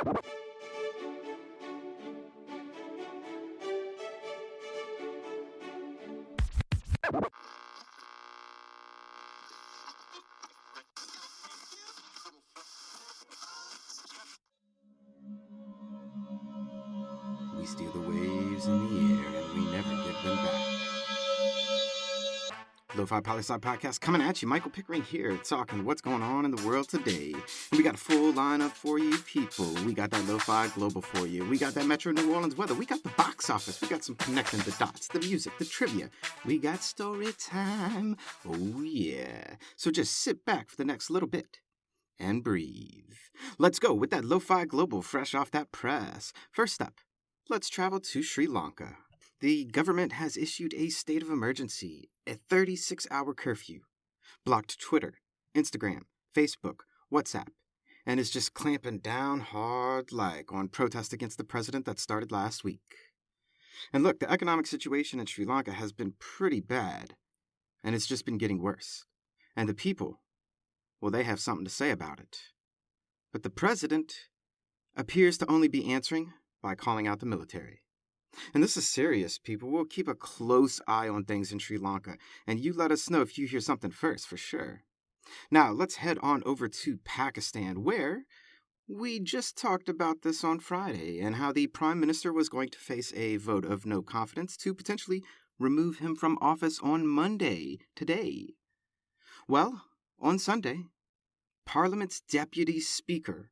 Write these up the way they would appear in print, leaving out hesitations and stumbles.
We steal the waves in the air and we never give them back. Lofi Poli Sci podcast coming at you. Michael Pickering here, talking what's going on in the world today. And we got a full lineup for you people. We got that Lo-Fi Global for you. We got that Metro New Orleans weather. We got the box office. We got some connecting the dots, the music, the trivia. We got story time. Oh yeah. So just sit back for the next little bit and breathe. Let's go with that Lo-Fi Global fresh off that press. First up, let's travel to Sri Lanka. The government has issued a state of emergency, a 36-hour curfew, blocked Twitter, Instagram, Facebook, WhatsApp, and is just clamping down hard like on protest against the president that started last week. And look, the economic situation in Sri Lanka has been pretty bad, and it's just been getting worse. And the people, well, they have something to say about it. But the president appears to only be answering by calling out the military. And this is serious, people. We'll keep a close eye on things in Sri Lanka, and you let us know if you hear something first, for sure. Now, let's head on over to Pakistan, where we just talked about this on Friday, and how the Prime Minister was going to face a vote of no confidence to potentially remove him from office on Monday, today. Well, on Sunday, Parliament's Deputy Speaker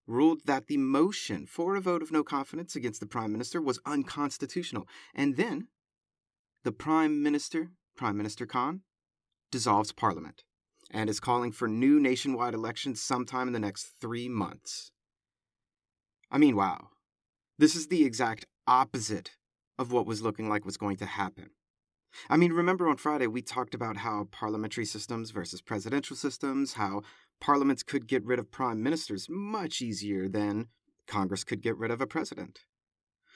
ruled that the motion for a vote of no confidence against the Prime Minister was unconstitutional. And then the Prime Minister Khan, dissolves Parliament and is calling for new nationwide elections sometime in the next 3 months. I mean, wow. This is the exact opposite of what was looking like was going to happen. I mean, remember on Friday we talked about how parliamentary systems versus presidential systems, how parliaments could get rid of prime ministers much easier than Congress could get rid of a president.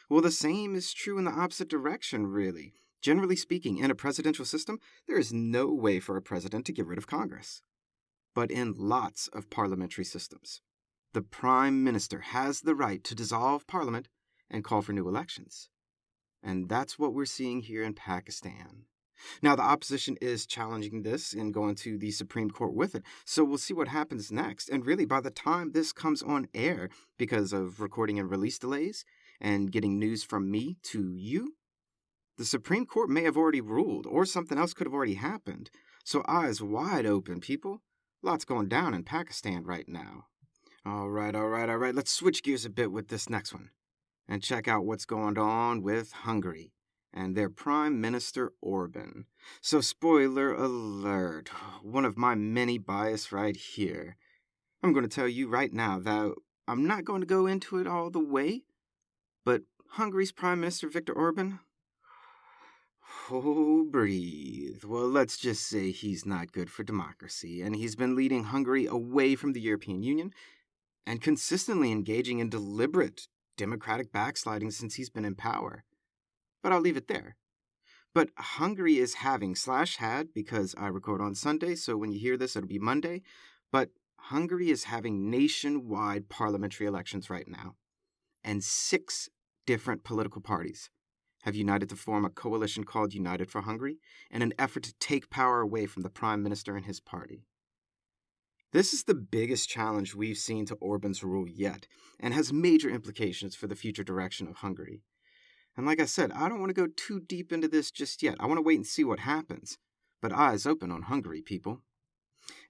Well, the same is true in the opposite direction, really. Generally speaking, in a presidential system, there is no way for a president to get rid of Congress. But in lots of parliamentary systems, the prime minister has the right to dissolve parliament and call for new elections. And that's what we're seeing here in Pakistan. Now, the opposition is challenging this and going to the Supreme Court with it, so we'll see what happens next. And really, by the time this comes on air, because of recording and release delays and getting news from me to you, the Supreme Court may have already ruled, or something else could have already happened. So eyes wide open, people. Lots going down in Pakistan right now. All right, let's switch gears a bit with this next one and check out what's going on with Hungary and their Prime Minister Orban. So, spoiler alert, one of my many bias right here. I'm going to tell you right now that I'm not going to go into it all the way, but Hungary's Prime Minister Viktor Orban, oh, breathe. Well, let's just say he's not good for democracy, and he's been leading Hungary away from the European Union and consistently engaging in deliberate democratic backsliding since he's been in power. But I'll leave it there. But Hungary is having /had, because I record on Sunday, so when you hear this, it'll be Monday. But Hungary is having nationwide parliamentary elections right now. And 6 different political parties have united to form a coalition called United for Hungary in an effort to take power away from the Prime Minister and his party. This is the biggest challenge we've seen to Orban's rule yet, and has major implications for the future direction of Hungary. And like I said, I don't want to go too deep into this just yet. I want to wait and see what happens. But eyes open on Hungary, people.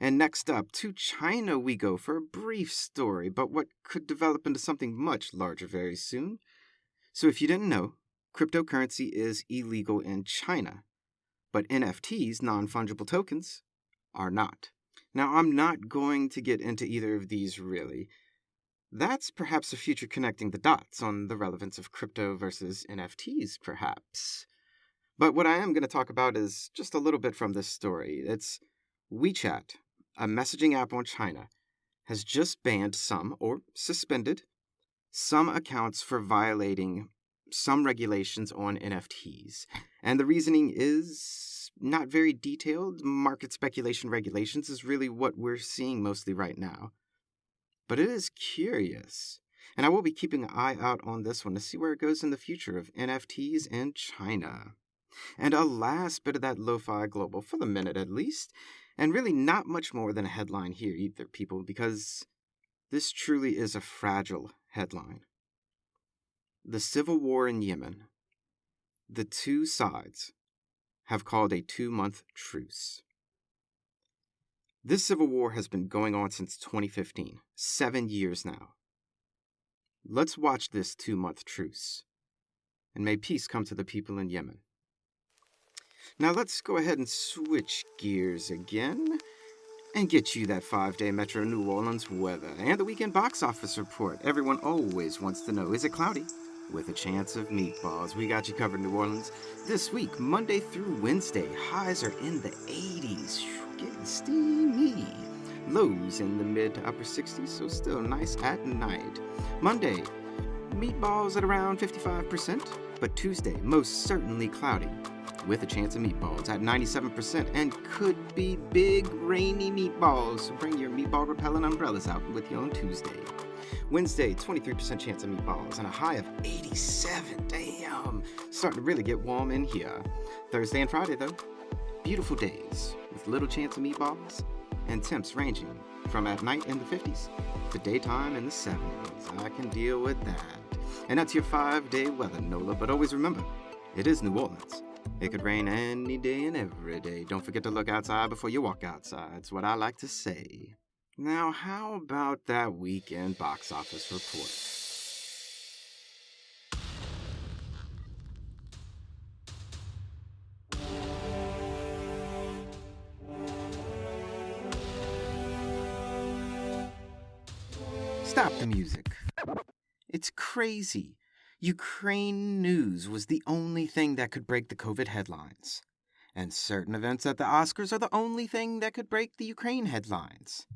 And next up, to China we go for a brief story, but what could develop into something much larger very soon. So if you didn't know, cryptocurrency is illegal in China, but NFTs, non-fungible tokens, are not. Now, I'm not going to get into either of these really. That's perhaps a future connecting the dots on the relevance of crypto versus NFTs, perhaps. But what I am going to talk about is just a little bit from this story. It's WeChat, a messaging app on China, has just banned some, or suspended, some accounts for violating some regulations on NFTs. And the reasoning is not very detailed. Market speculation regulations is really what we're seeing mostly right now. But it is curious. And I will be keeping an eye out on this one to see where it goes in the future of NFTs in China. And a last bit of that Lo-Fi Global, for the minute at least, and really not much more than a headline here either, people, because this truly is a fragile headline. The civil war in Yemen. The two sides have called a 2-month truce. This civil war has been going on since 2015, 7 years now. Let's watch this 2-month truce, and may peace come to the people in Yemen. Now let's go ahead and switch gears again and get you that 5-day Metro New Orleans weather and the weekend box office report. Everyone always wants to know, is it cloudy? With a chance of meatballs. We got you covered, New Orleans. This week, Monday through Wednesday, highs are in the 80s, getting steamy. Lows in the mid to upper 60s, so still nice at night. Monday, meatballs at around 55%, but Tuesday, most certainly cloudy, with a chance of meatballs at 97% and could be big rainy meatballs. So bring your meatball repellent umbrellas out with you on Tuesday. Wednesday, 23% chance of meatballs and a high of 87. Damn, starting to really get warm in here. Thursday and Friday, though, beautiful days with little chance of meatballs and temps ranging from at night in the 50s to daytime in the 70s. I can deal with that. And that's your 5-day weather, NOLA. But always remember, it is New Orleans. It could rain any day and every day. Don't forget to look outside before you walk outside. It's what I like to say. Now, how about that weekend box office report? Stop the music. It's crazy. Ukraine news was the only thing that could break the COVID headlines. And certain events at the Oscars are the only thing that could break the Ukraine headlines.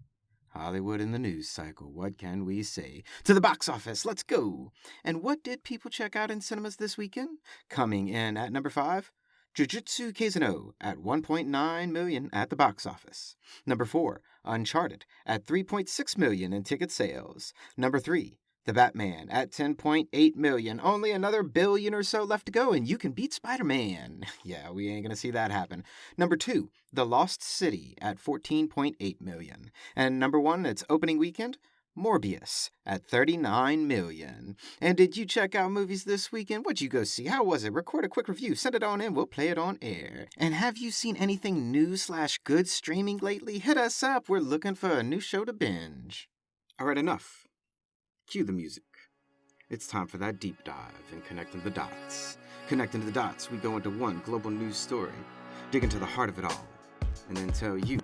Hollywood in the news cycle, what can we say? To the box office, let's go! And what did people check out in cinemas this weekend? Coming in at number 5, Jujutsu Kaisen at $1.9 million at the box office. Number 4, Uncharted at $3.6 million in ticket sales. Number 3, The Batman at $10.8 million. Only another billion or so left to go, and you can beat Spider-Man. Yeah, we ain't gonna see that happen. Number 2, The Lost City at $14.8 million. And number 1, its opening weekend, Morbius at $39 million. And did you check out movies this weekend? What'd you go see? How was it? Record a quick review. Send it on in. We'll play it on air. And have you seen anything new/good streaming lately? Hit us up. We're looking for a new show to binge. All right, enough. Cue the music. It's time for that deep dive in Connecting the Dots. Connecting the Dots, we go into one global news story, dig into the heart of it all, and then tell you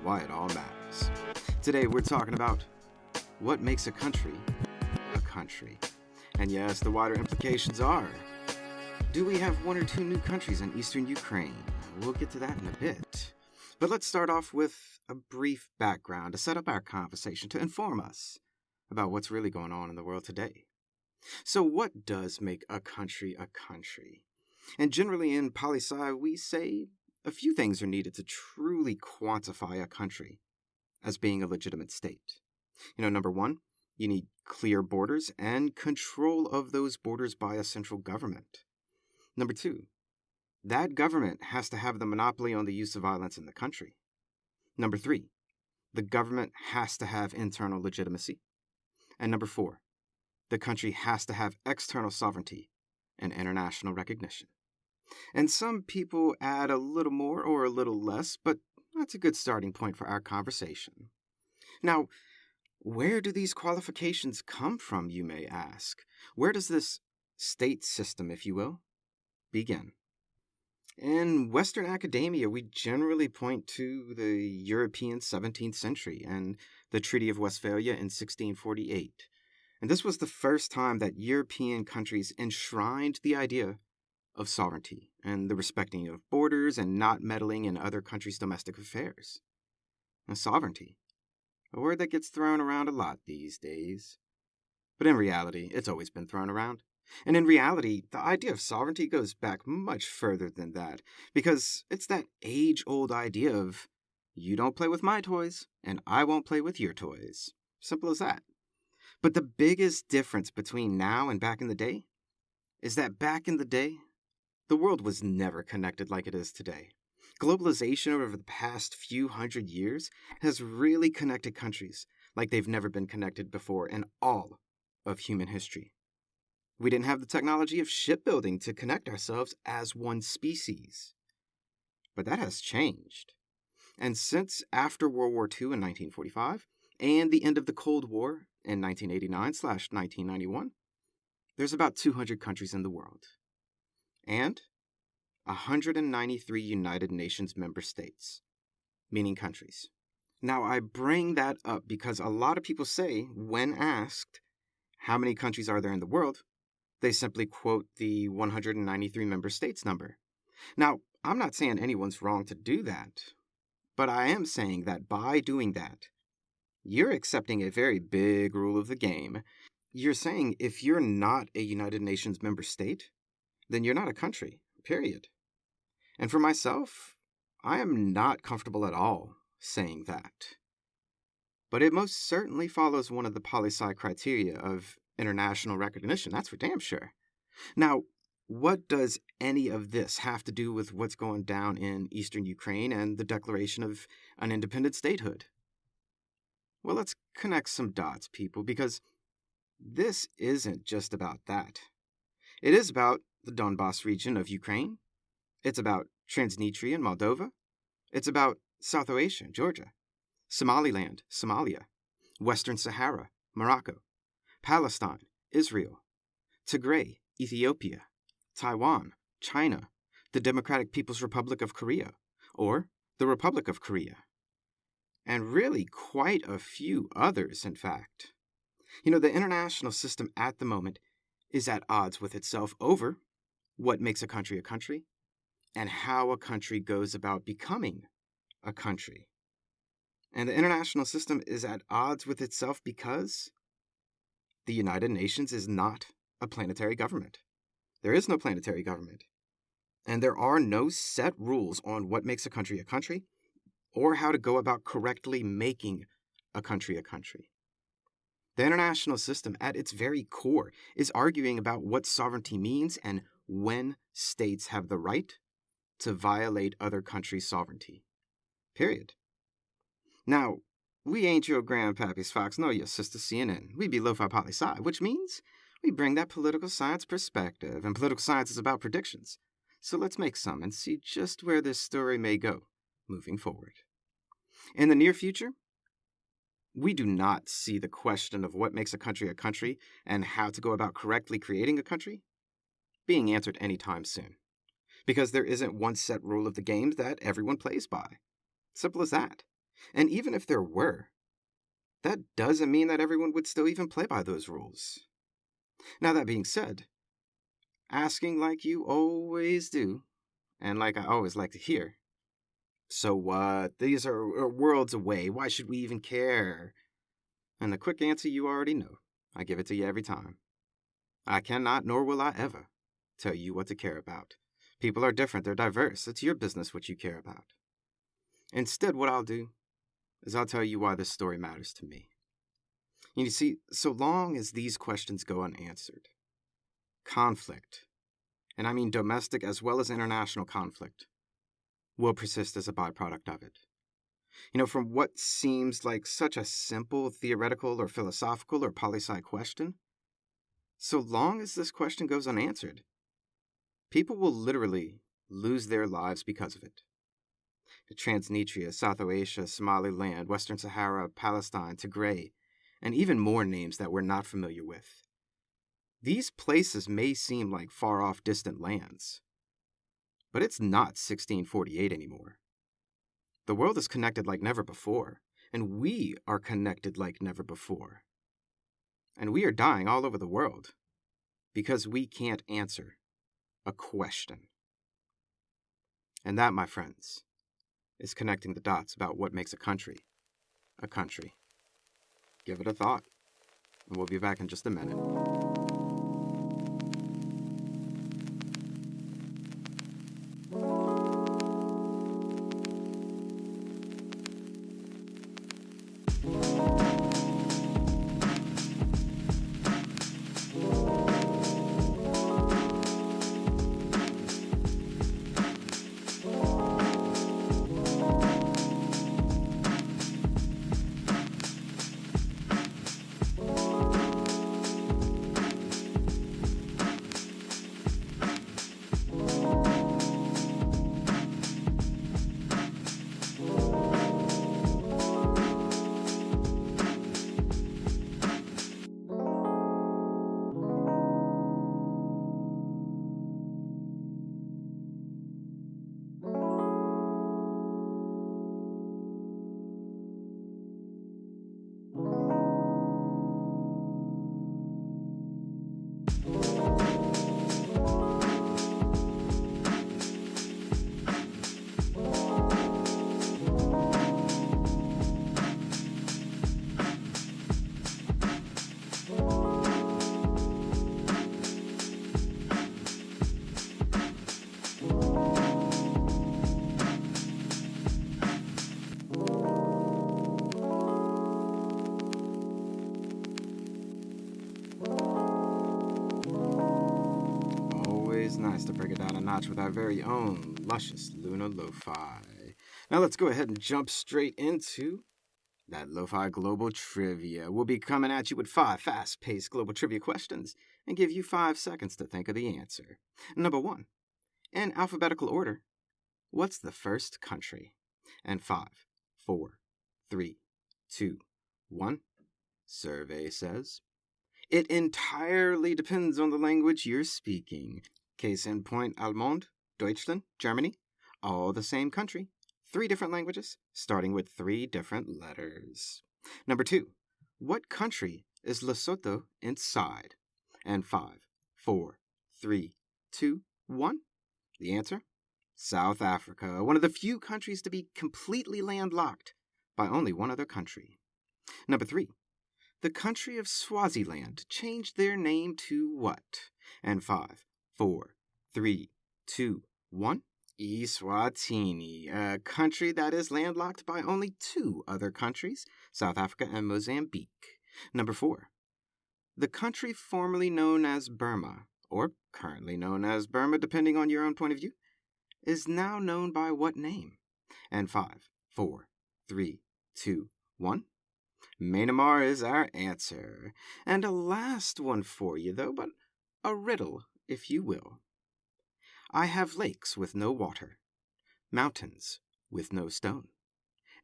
why it all matters. Today we're talking about what makes a country a country. And yes, the wider implications are, do we have 1 or 2 new countries in eastern Ukraine? We'll get to that in a bit. But let's start off with a brief background to set up our conversation, to inform us about what's really going on in the world today. So what does make a country a country? And generally in Poli Sci, we say a few things are needed to truly quantify a country as being a legitimate state. Number 1, you need clear borders and control of those borders by a central government. Number 2, that government has to have the monopoly on the use of violence in the country. Number 3, the government has to have internal legitimacy. And number 4, the country has to have external sovereignty and international recognition. And some people add a little more or a little less, but that's a good starting point for our conversation. Now, where do these qualifications come from, you may ask? Where does this state system, if you will, begin? In Western academia, we generally point to the European 17th century and the Treaty of Westphalia in 1648. And this was the first time that European countries enshrined the idea of sovereignty and the respecting of borders and not meddling in other countries' domestic affairs. Now, sovereignty, a word that gets thrown around a lot these days. But in reality, it's always been thrown around. And in reality, the idea of sovereignty goes back much further than that, because it's that age-old idea of, you don't play with my toys, and I won't play with your toys. Simple as that. But the biggest difference between now and back in the day is that back in the day, the world was never connected like it is today. Globalization over the past few hundred years has really connected countries like they've never been connected before in all of human history. We didn't have the technology of shipbuilding to connect ourselves as one species. But that has changed. And since after World War II in 1945 and the end of the Cold War in 1989/1991, there's about 200 countries in the world. And 193 United Nations member states, meaning countries. Now, I bring that up because a lot of people say, when asked, how many countries are there in the world, they simply quote the 193 member states number. Now, I'm not saying anyone's wrong to do that, but I am saying that by doing that, you're accepting a very big rule of the game. You're saying if you're not a United Nations member state, then you're not a country, period. And for myself, I am not comfortable at all saying that. But it most certainly follows one of the Poli Sci criteria of international recognition, that's for damn sure. Now, what does any of this have to do with what's going down in eastern Ukraine and the declaration of an independent statehood? Well, let's connect some dots, people, because this isn't just about that. It is about the Donbas region of Ukraine. It's about Transnistria and Moldova. It's about South Oasia, Georgia, Somaliland, Somalia, Western Sahara, Morocco, Palestine, Israel, Tigray, Ethiopia, Taiwan, China, the Democratic People's Republic of Korea, or the Republic of Korea, and really quite a few others, in fact. The international system at the moment is at odds with itself over what makes a country and how a country goes about becoming a country. And the international system is at odds with itself because the United Nations is not a planetary government. There is no planetary government. And there are no set rules on what makes a country or how to go about correctly making a country. The international system, at its very core, is arguing about what sovereignty means and when states have the right to violate other countries' sovereignty. Period. Now, we ain't your grandpappy's Fox nor your sister CNN. We be Lofi Poli Sci, which means we bring that political science perspective, and political science is about predictions. So let's make some and see just where this story may go moving forward. In the near future, we do not see the question of what makes a country and how to go about correctly creating a country being answered anytime soon. Because there isn't one set rule of the game that everyone plays by. Simple as that. And even if there were, that doesn't mean that everyone would still even play by those rules. Now, that being said, asking like you always do, and like I always like to hear, so what? These are worlds away. Why should we even care? And the quick answer you already know. I give it to you every time. I cannot, nor will I ever, tell you what to care about. People are different. They're diverse. It's your business what you care about. Instead, what I'll do is I'll tell you why this story matters to me. You see, so long as these questions go unanswered, conflict, and I mean domestic as well as international conflict, will persist as a byproduct of it. From what seems like such a simple theoretical or philosophical or poli-sci question, so long as this question goes unanswered, people will literally lose their lives because of it. Transnistria, South Oasia, Somaliland, Western Sahara, Palestine, Tigray, and even more names that we're not familiar with. These places may seem like far-off distant lands, but it's not 1648 anymore. The world is connected like never before, and we are connected like never before. And we are dying all over the world because we can't answer a question. And that, my friends, is connecting the dots about what makes a country a country. Give it a thought, and we'll be back in just a minute. notch with our very own luscious Luna Lo-Fi. Now let's go ahead and jump straight into that Lo-Fi Global Trivia. We'll be coming at you with 5 fast-paced global trivia questions and give you 5 seconds to think of the answer. Number 1. In alphabetical order, what's the first country? And 5, 4, 3, 2, 1. Survey says, it entirely depends on the language you're speaking. Case in point, Allemande, Deutschland, Germany, all the same country. 3 different languages, starting with 3 different letters. Number 2, what country is Lesotho inside? And 5, 4, 3, 2, 1. The answer? South Africa, one of the few countries to be completely landlocked by only one other country. Number 3, the country of Swaziland changed their name to what? And 5, 4, 3, 2, 1. Eswatini, a country that is landlocked by only 2 other countries, South Africa and Mozambique. Number 4, the country formerly known as Burma, or currently known as Burma depending on your own point of view, is now known by what name? And 5, 4, 3, 2, 1. Myanmar is our answer. And a last one for you, though, but a riddle, if you will. I have lakes with no water, mountains with no stone,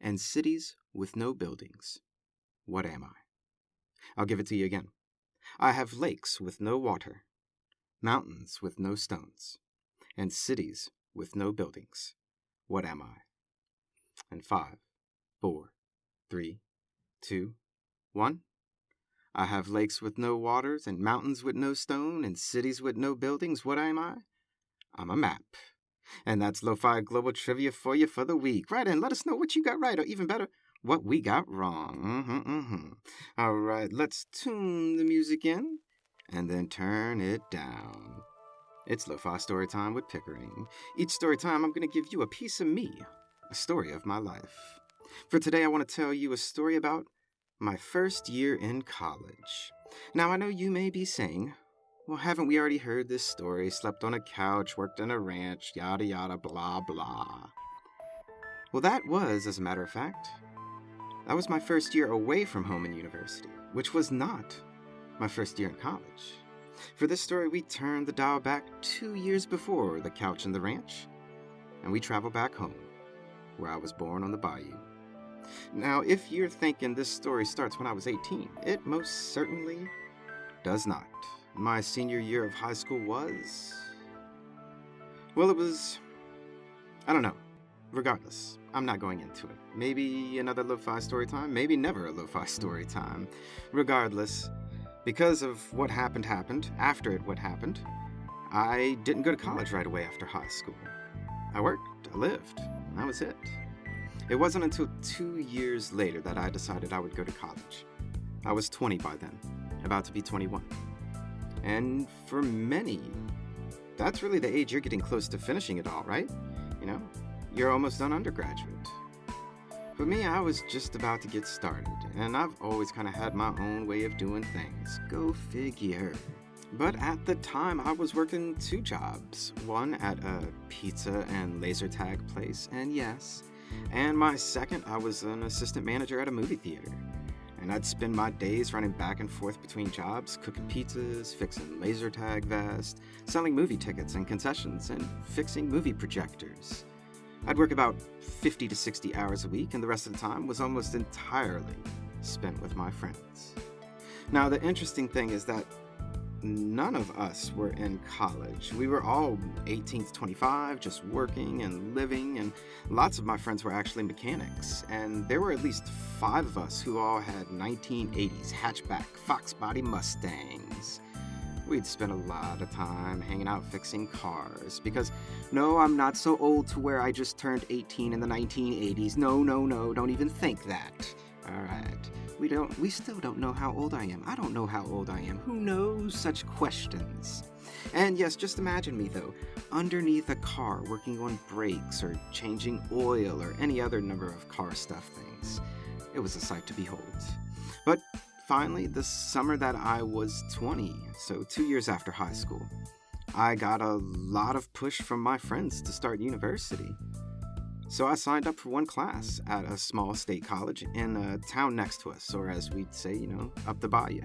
and cities with no buildings. What am I? I'll give it to you again. I have lakes with no water, mountains with no stones, and cities with no buildings. What am I? And 5, 4, 3, 2, 1. I have lakes with no waters, and mountains with no stone, and cities with no buildings. What am I? I'm a map. And that's Lo-Fi Global Trivia for you for the week. Right, and let us know what you got right, or even better, what we got wrong. All right, let's tune the music in, and then turn it down. It's Lo-Fi Storytime with Pickering. Each story time, I'm going to give you a piece of me, a story of my life. For today, I want to tell you a story about my first year in college. Now, I know you may be saying, well, haven't we already heard this story? Slept on a couch, worked in a ranch, yada yada, blah blah. Well, that was, as a matter of fact, that was my first year away from home in university, which was not my first year in college. For this story, we turned the dial back 2 years before the couch and the ranch, and we traveled back home, where I was born on the bayou. Now, if you're thinking this story starts when I was 18, it most certainly does not. My senior year of high school was... well, it was... I don't know. Regardless, I'm not going into it. Maybe another Lo-Fi story time, maybe never a Lo-Fi story time. Regardless, because of what happened after what happened, I didn't go to college right away after high school. I worked, I lived, and that was it. It wasn't until 2 years later that I decided I would go to college. I was 20 by then, about to be 21. And for many, that's really the age you're getting close to finishing it all, right? You know, you're almost done undergraduate. For me, I was just about to get started, and I've always kind of had my own way of doing things. Go figure. But at the time, I was working 2 jobs. One at a pizza and laser tag place, and yes, and my second, I was an assistant manager at a movie theater. And I'd spend my days running back and forth between jobs, cooking pizzas, fixing laser tag vests, selling movie tickets and concessions, and fixing movie projectors. I'd work about 50 to 60 hours a week, and the rest of the time was almost entirely spent with my friends. Now, the interesting thing is that none of us were in college. We were all 18 to 25, just working and living, and lots of my friends were actually mechanics. And there were at least 5 of us who all had 1980s hatchback Fox body Mustangs. We'd spend a lot of time hanging out fixing cars, because no, I'm not so old to where I just turned 18 in the 1980s. No, don't even think that. All right. We still don't know how old I am. I don't know how old I am. Who knows such questions? And yes, just imagine me, though, underneath a car working on brakes or changing oil or any other number of car stuff things. It was a sight to behold. But finally, the summer that I was 20, so 2 years after high school, I got a lot of push from my friends to start university. So I signed up for one class at a small state college in a town next to us, or as we'd say, up the bayou.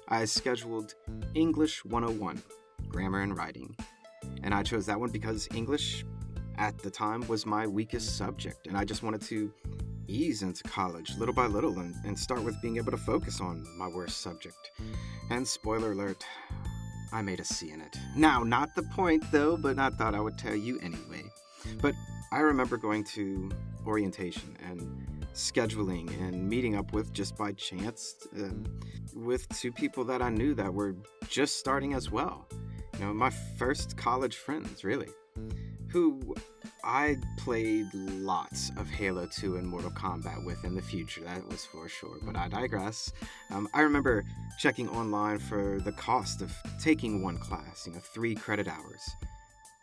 I scheduled English 101, grammar and writing. And I chose that one because English at the time was my weakest subject, and I just wanted to ease into college little by little and start with being able to focus on my worst subject. And spoiler alert, I made a C in it. Now, not the point though, but I thought I would tell you anyway. But I remember going to orientation and scheduling and meeting up with, just by chance, with two people that I knew that were just starting as well. My first college friends, really, who I played lots of Halo 2 and Mortal Kombat with in the future, that was for sure, but I digress. I remember checking online for the cost of taking one class, 3 credit hours.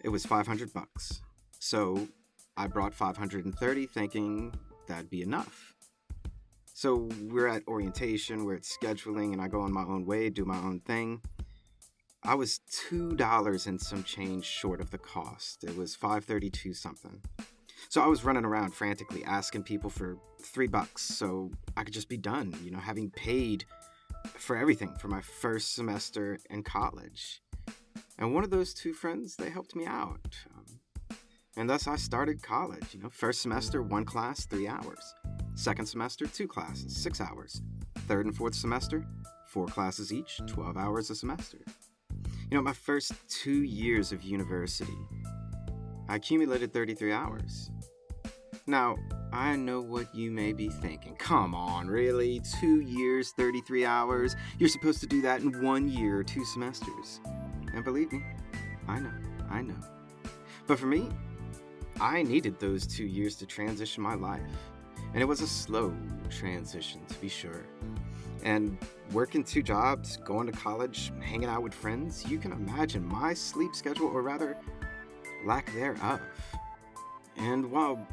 It was $500. So I brought 530 thinking that'd be enough. So we're at orientation, we're at scheduling, and I go on my own way, do my own thing. I was $2 and some change short of the cost. It was $532 something. So I was running around frantically asking people for $3 so I could just be done, having paid for everything for my first semester in college. And one of those two friends, they helped me out. And thus I started college. First semester, 1 class, 3 hours. Second semester, 2 classes, 6 hours. Third and fourth semester, 4 classes each, 12 hours a semester. My first 2 years of university, I accumulated 33 hours. Now, I know what you may be thinking. Come on, really? 2 years, 33 hours? You're supposed to do that in 1 year or 2 semesters. And believe me, I know. But for me, I needed those 2 years to transition my life. And it was a slow transition, to be sure. And working 2 jobs, going to college, hanging out with friends, you can imagine my sleep schedule, or rather, lack thereof. And while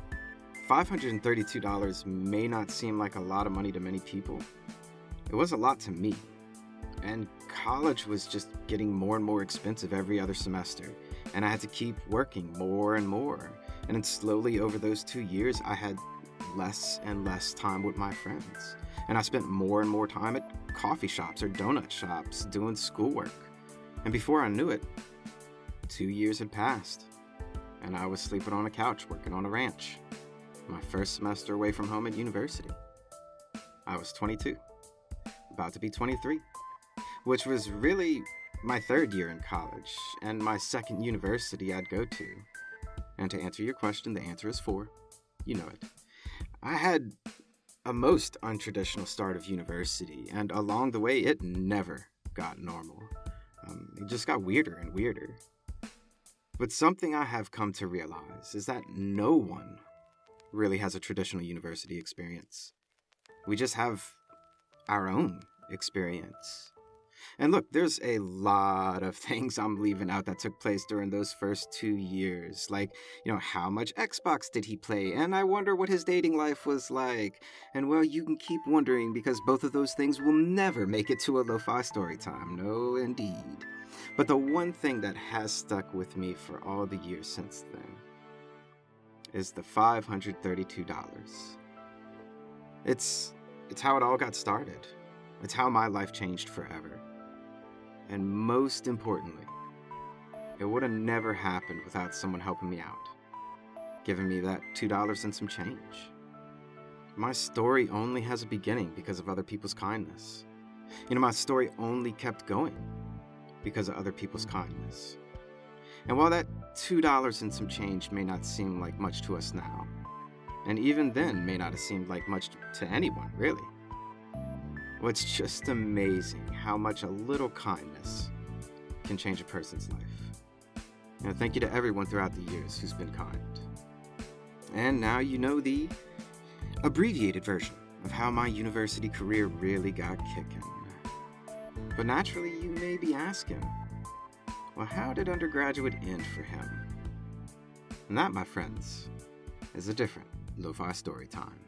$532 may not seem like a lot of money to many people, it was a lot to me. And college was just getting more and more expensive every other semester, and I had to keep working more and more. And then slowly over those 2 years, I had less and less time with my friends. And I spent more and more time at coffee shops or donut shops doing schoolwork. And before I knew it, 2 years had passed, and I was sleeping on a couch working on a ranch. My first semester away from home at university. I was 22, about to be 23, which was really my 3rd year in college and my 2nd university I'd go to. And to answer your question, the answer is 4. You know it. I had a most untraditional start of university, and along the way, it never got normal. It just got weirder and weirder. But something I have come to realize is that no one really has a traditional university experience. We just have our own experience. And look, there's a lot of things I'm leaving out that took place during those first 2 years. Like, how much Xbox did he play? And I wonder what his dating life was like. And well, you can keep wondering, because both of those things will never make it to a lo-fi story time. No, indeed. But the one thing that has stuck with me for all the years since then is the $532. It's how it all got started. It's how my life changed forever. And most importantly, it would have never happened without someone helping me out, giving me that $2 and some change. My story only has a beginning because of other people's kindness. My story only kept going because of other people's kindness. And while that $2 and some change may not seem like much to us now, and even then may not have seemed like much to anyone, really, well, it's just amazing how much a little kindness can change a person's life. Thank you to everyone throughout the years who's been kind. And now you know the abbreviated version of how my university career really got kicking. But naturally, you may be asking, well, how did undergraduate end for him? And that, my friends, is a different lo-fi story time.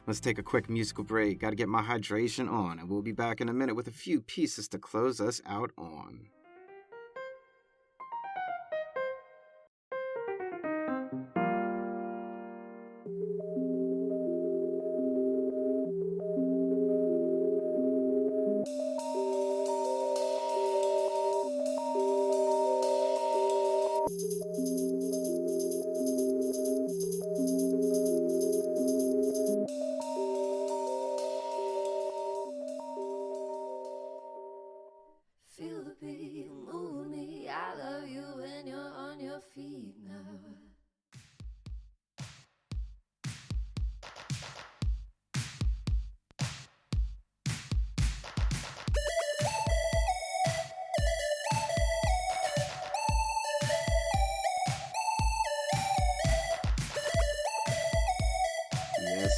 Let's take a quick musical break. Gotta get my hydration on, and we'll be back in a minute with a few pieces to close us out on.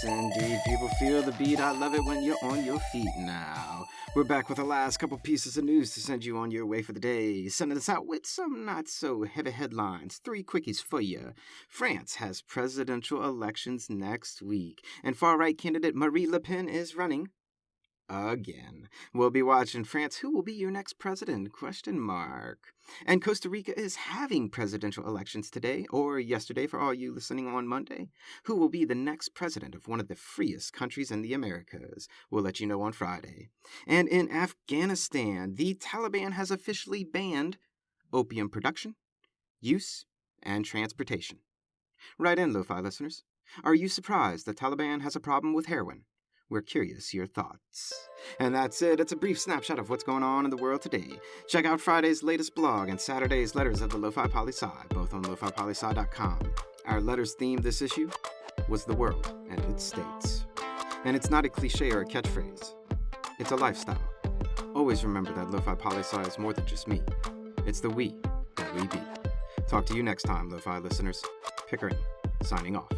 Yes, indeed, people feel the beat. I love it when you're on your feet now. We're back with the last couple pieces of news to send you on your way for the day. Sending us out with some not-so-heavy headlines. 3 quickies for you. France has presidential elections next week, and far-right candidate Marine Le Pen is running again. We'll be watching France. Who will be your next president? ? And Costa Rica is having presidential elections today, or yesterday for all you listening on Monday. Who will be the next president of one of the freest countries in the Americas? We'll let you know on Friday. And in Afghanistan, the Taliban has officially banned opium production, use, and transportation. Write in, Lo-Fi listeners. Are you surprised the Taliban has a problem with heroin? We're curious your thoughts. And that's it. It's a brief snapshot of what's going on in the world today. Check out Friday's latest blog and Saturday's letters of the Lofi Poli Sci, both on lofipolisci.com. Our letters theme this issue was the world and its states. And it's not a cliche or a catchphrase. It's a lifestyle. Always remember that Lofi Poli Sci is more than just me. It's the we that we be. Talk to you next time, Lo-Fi listeners. Pickering, signing off.